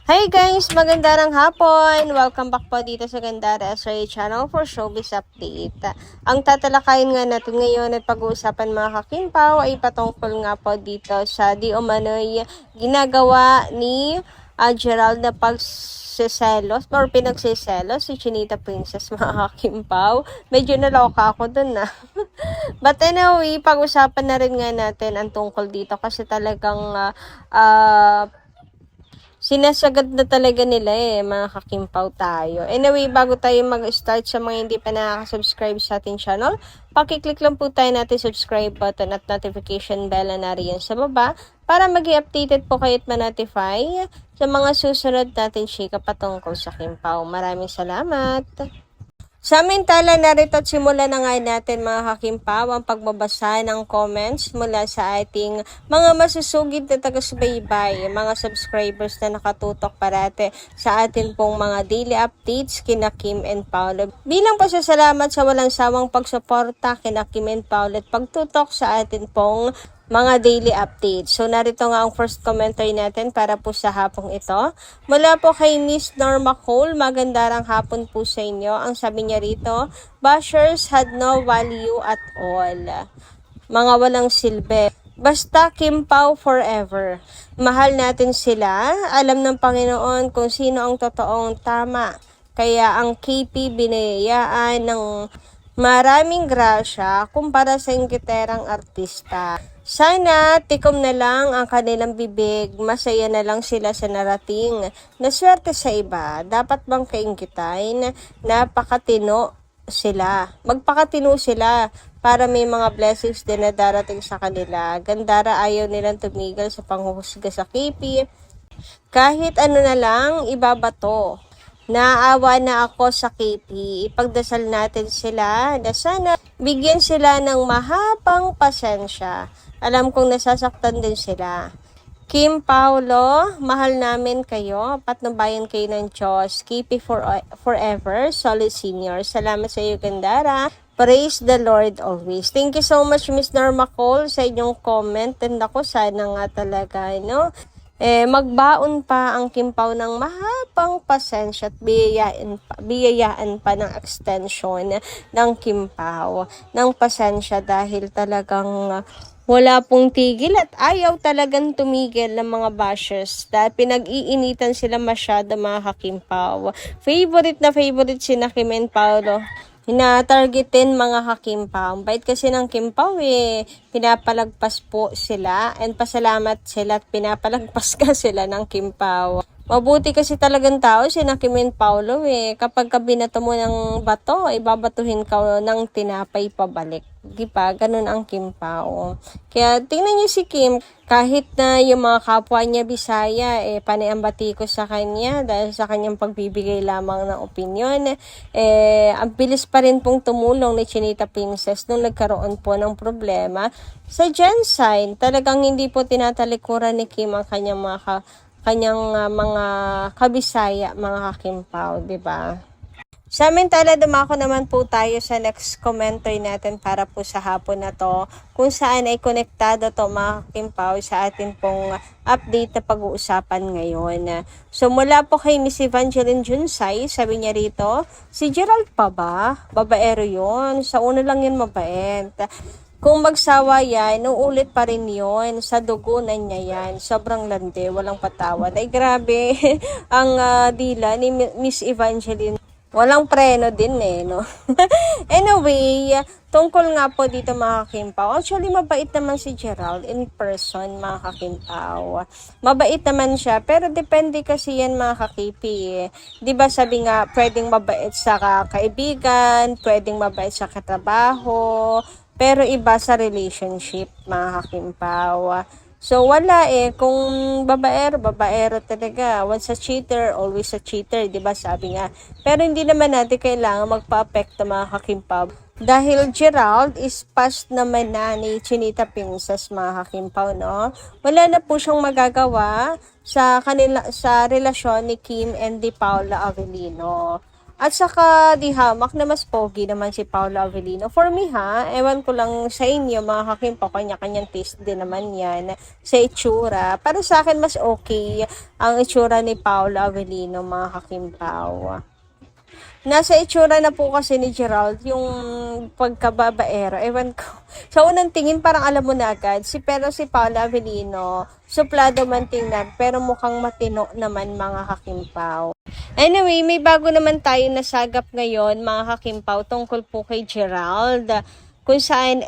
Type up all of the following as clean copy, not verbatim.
Hi guys! Magandang hapon! Welcome back po dito sa Gandara SRA Channel for Showbiz Update. Ang tatalakayin nga natin ngayon at pag-uusapan mga kakimpaw ay patungkol nga po dito sa di umano'y ginagawa ni Gerald na pagsiselos or pinagsiselos si Chinita Princess mga kakimpaw. Medyo naloka ako dun na. But anyway, pag-usapan na rin nga natin ang tungkol dito kasi talagang sinasagad na talaga nila mga kakimpaw tayo. Anyway, bago tayo mag-start sa mga hindi pa nakaka-subscribe sa ating channel, pakiclick lang po tayo natin subscribe button at notification bell na nariyan sa baba para mag-i-updated po kayo at ma-notify sa mga susunod natin chika patungkol sa kimpaw. Maraming salamat! Samantala, narito at simulan na nga natin mga kakimpaw ang pagbabasa ng comments mula sa ating mga masusugid na taga-subaybay, mga subscribers na nakatutok parate sa atin pong mga daily updates kina Kim and Paolo. Bilang pasasalamat sa walang sawang pagsuporta kina Kim and Paolo at pagtutok sa atin pong mga daily updates. So, narito nga ang first commentary natin para po sa hapong ito. Mula po kay Miss Norma Cole, magandang hapon po sa inyo. Ang sabi niya rito, bashers had no value at all. Mga walang silbi. Basta Kimpaw forever. Mahal natin sila. Alam ng Panginoon kung sino ang totoong tama. Kaya ang KP binayaan ng maraming grasya kumpara sa ingkiterang artista. Sana tikom na lang ang kanilang bibig, masaya na lang sila sa narating. Naswerte sa iba, dapat bang kaingkitain? Napakatino sila. Magpakatino sila para may mga blessings din na darating sa kanila. Gandara ayaw nilang tumigil sa panghuhusga sa KP. Kahit ano na lang, ibabato. Naawa na ako sa KP. Ipagdasal natin sila na sana bigyan sila ng mahabang pasensya. Alam kong nasasaktan din sila. Kim, Paolo, mahal namin kayo. Patnubayan kayo ng Diyos. KP forever. Solid senior. Salamat sa iyo, Gandara. Praise the Lord always. Thank you so much, Miss Norma Cole, sa inyong comment. And ako, sana nga talaga, magbaon pa ang Kimpaw ng mahabang pasensya at biyayaan pa ng extension ng Kimpaw ng pasensya dahil talagang wala pong tigil at ayaw talagang tumigil ng mga bashers dahil pinag-iinitan sila masyado mga kakimpaw. Favorite na favorite si na Kim and Paolo. Hina-targetin mga kakimpaw. Bait kasi ng kimpaw pinapalagpas po sila and pasalamat sila at pinapalagpas ka sila ng kimpaw. Mabuti kasi talagang tao si na Kim and Paolo Kapag binato mo ng bato, ibabatuhin ka ng tinapay pabalik. Di ba? Ganun ang Kimpaw. Kaya tingnan niyo si Kim, kahit na yung mga kapwa niya Bisaya, panay ang bati ko sa kanya dahil sa kanyang pagbibigay lamang ng opinyon. Ang bilis pa rin pong tumulong ni Chinita Princess nung nagkaroon po ng problema sa Gensign. Talagang hindi po tinatalikuran ni Kim ang kanyang mga kabisaya, mga kakimpaw, di ba? Samantala, dumako naman po tayo sa next commentary natin para po sa hapon na to, kung saan ay konektado to mga kakimpaw sa atin pong update na pag-uusapan ngayon. So mula po kay Miss Evangeline Junsay, sabi niya rito, si Gerald pa ba? Babaero yun. Sa una lang yun mabait. Kung magsawa yan, uulit pa rin yon sa dugunan niya yan. Sobrang lande, walang patawad. Ay grabe, ang dila ni Miss Evangeline. Walang preno din no? Anyway, tungkol nga po dito mga kakimpaw. Actually, mabait naman si Gerald in person mga kakimpaw. Mabait naman siya, pero depende kasi yan mga kakipi. Diba sabi nga, pwedeng mabait sa kaibigan, pwedeng mabait sa katrabaho, pero iba sa relationship mga kakimpaw. So, wala kung babaero talaga. Once a cheater, always a cheater, di ba sabi nga. Pero hindi naman natin kailangan magpa-apekto mga kakimpaw. Dahil Gerald is past naman na ni Chinita Princess mga kakimpaw, no? Wala na po siyang magagawa sa relasyon ni Kim and di Paula Avellino. At saka di hamak na mas pogi naman si Paolo Avellino. For me ha, ewan ko lang sa inyo mga kakimpo, kanya-kanyang taste din naman yan sa itsura. Para sa akin mas okay ang itsura ni Paolo Avellino mga kakimpaw. Nasa itsura na po kasi ni Gerald yung pagkababaero. Ewan ko. Sa unang tingin, parang alam mo na agad. Pero si Paula Avellino, suplado man tingnan, pero mukhang matino naman mga kakimpaw. Anyway, may bago naman tayo nasagap ngayon mga kakimpaw tungkol po kay Gerald, kung saan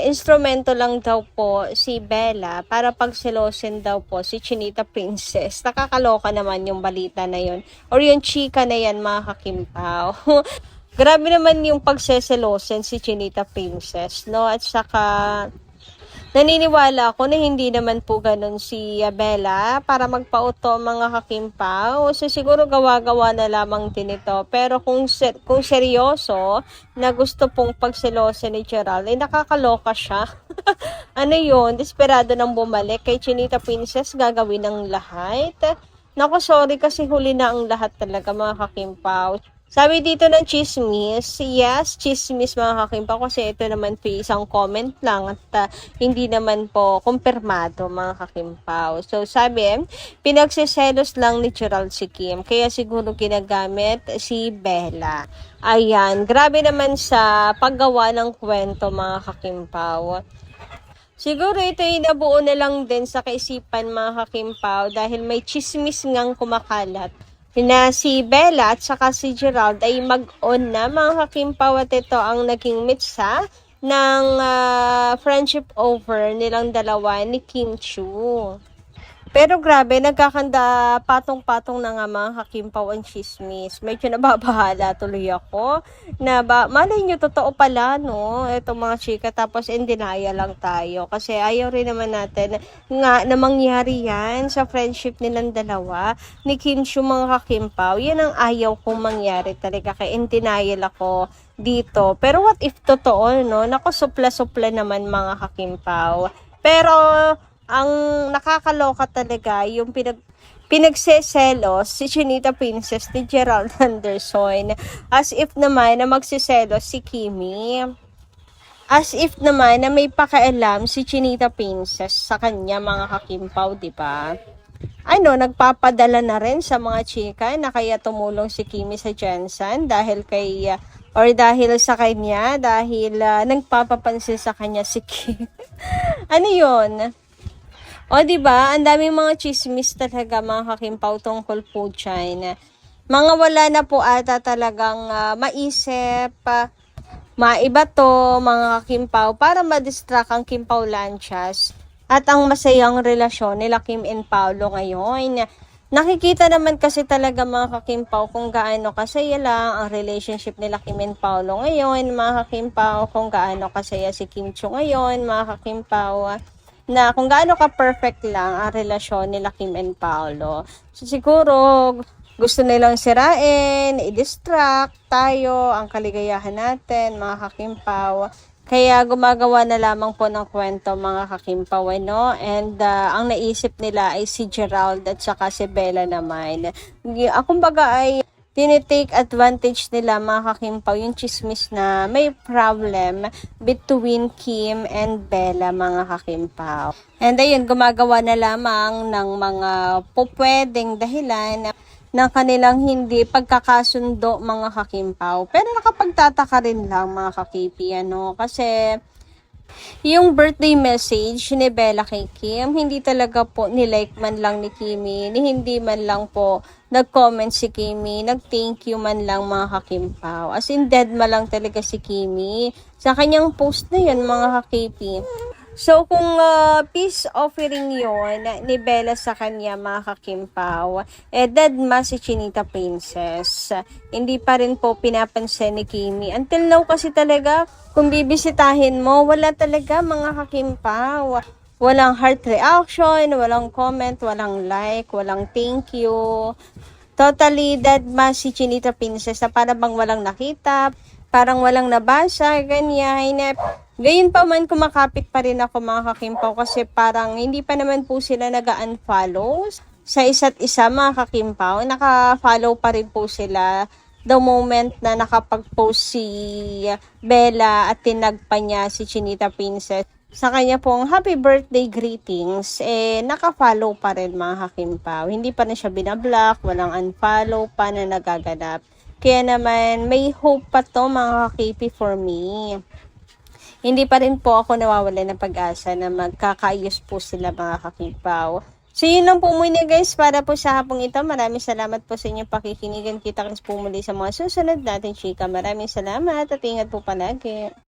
instrumento lang daw po si Bella para pagselosin daw po si Chinita Princess. Nakakaloka naman yung balita na yun or yung chika na yan mga kakimpaw. Grabe naman yung pagseselosin si Chinita Princess, no? At saka naniniwala ako na hindi naman po ganun si Bella para magpauto mga kakimpaw. So siguro gawa-gawa na lamang din ito. Pero kung seryoso na gusto pong pagselosin ni Gerald, ay nakakaloka siya. Ano yun? Desperado nang bumalik kay Chinita Princess, gagawin ng lahat. Naku, sorry kasi huli na ang lahat talaga mga kakimpaw. Sabi dito ng chismis, yes, chismis mga kakimpaw kasi ito naman po isang comment lang at hindi naman po kumpirmado mga kakimpaw. So sabi, pinagsiselos lang ni Gerald si Kim kaya siguro ginagamit si Bella. Ayan, grabe naman sa paggawa ng kwento mga kakimpaw. Siguro ito ay nabuo na lang din sa kaisipan mga kakimpaw dahil may chismis ngang kumakalat na si Bella at saka si Gerald ay mag-on na mga kakimpaw at ito ang naging mitsa ng friendship over nilang dalawa ni Kim Chiu. Pero grabe, nagkakanda patong-patong na nga mga kakimpaw ang chismis. Medyo nababahala tuloy ako. Malay nyo, totoo pala, no? Itong mga chika, tapos in denial lang tayo. Kasi ayaw rin naman natin nga na mangyari yan sa friendship nilang dalawa ni Kim Chiu mga kakimpaw. Yan ang ayaw kong mangyari talaga. Kaya in denial ako dito. Pero what if totoo, no? Naku, supla-supla naman mga kakimpaw. Pero ang nakakaloka talaga yung pinagseselos si Chinita Princess ni Gerald Anderson as if naman na magsiselos si Kimi. As if naman na may pakialam si Chinita Princess sa kanya mga kakimpaw, di ba? Nagpapadala na rin sa mga chika na kaya tumulong si Kimi sa Jensen dahil dahil sa kanya, dahil nagpapapansin sa kanya si Kim. Ano yun? O, diba? Ang daming mga chismis talaga mga kakimpaw tungkol po dyan. Mga wala na po ata talagang maisip, maiba to mga kakimpaw para madistract ang Kimpaw Lanchas at ang masayang relasyon nila Kim and Paolo ngayon. Nakikita naman kasi talaga mga kakimpaw kung gaano kasaya lang ang relationship nila Kim and Paolo ngayon, mga kakimpaw, kung gaano kasaya si Kim Chiu ngayon, mga kakimpaw, na kung gaano ka-perfect lang ang relasyon nila Kim and Paolo. So, siguro, gusto nilang sirain, i-distract tayo, ang kaligayahan natin, mga kakimpaw. Kaya gumagawa na lamang po ng kwento, mga kakimpaw, no? And ang naisip nila ay si Gerald at saka si Bella naman. Kumbaga ay tinitake advantage nila mga kakimpaw yung chismis na may problem between Kim and Bella mga kakimpaw. And ayun, gumagawa na lamang ng mga pupwedeng dahilan ng kanilang hindi pagkakasundo mga kakimpaw. Pero nakapagtataka rin lang mga kakipi, kasi yung birthday message ni Bella kay Kim, hindi talaga po nilike man lang ni Kimi, hindi man lang po nag-comment si Kimi, nag-thank you man lang mga kakimpaw. As in, dead ma lang talaga si Kimi sa kanyang post na yun mga kakipi. So, kung peace offering yon ni Bella sa kanya, mga kakimpaw, dead ma si Chinita Princess. Hindi pa rin po pinapansin ni Kimi. Until now kasi talaga, kung bibisitahin mo, wala talaga mga kakimpaw. Walang heart reaction, walang comment, walang like, walang thank you. Totally dead ma si Chinita Princess na para bang walang nakita, parang walang nabasa, ganyan. Gayon pa man, kumakapit pa rin ako mga kakimpaw kasi parang hindi pa naman po sila nag-unfollow sa isa't isa mga kakimpaw. Naka-follow pa rin po sila the moment na nakapag-post si Bella at tinagpa niya si Chinita Princess sa kanya pong happy birthday greetings, naka-follow pa rin mga kakimpaw. Hindi pa na siya binablock, walang unfollow pa na nagaganap. Kaya naman, may hope pa to mga ka-KP for me. Hindi pa rin po ako nawawalan ng pag-asa na magkakaayos po sila mga kakimpaw. So, yun lang po muna guys para po sa hapong ito. Maraming salamat po sa inyong pakikinigan. Kita-kits po muli sa mga susunod natin chika. Maraming salamat at ingat po palagi.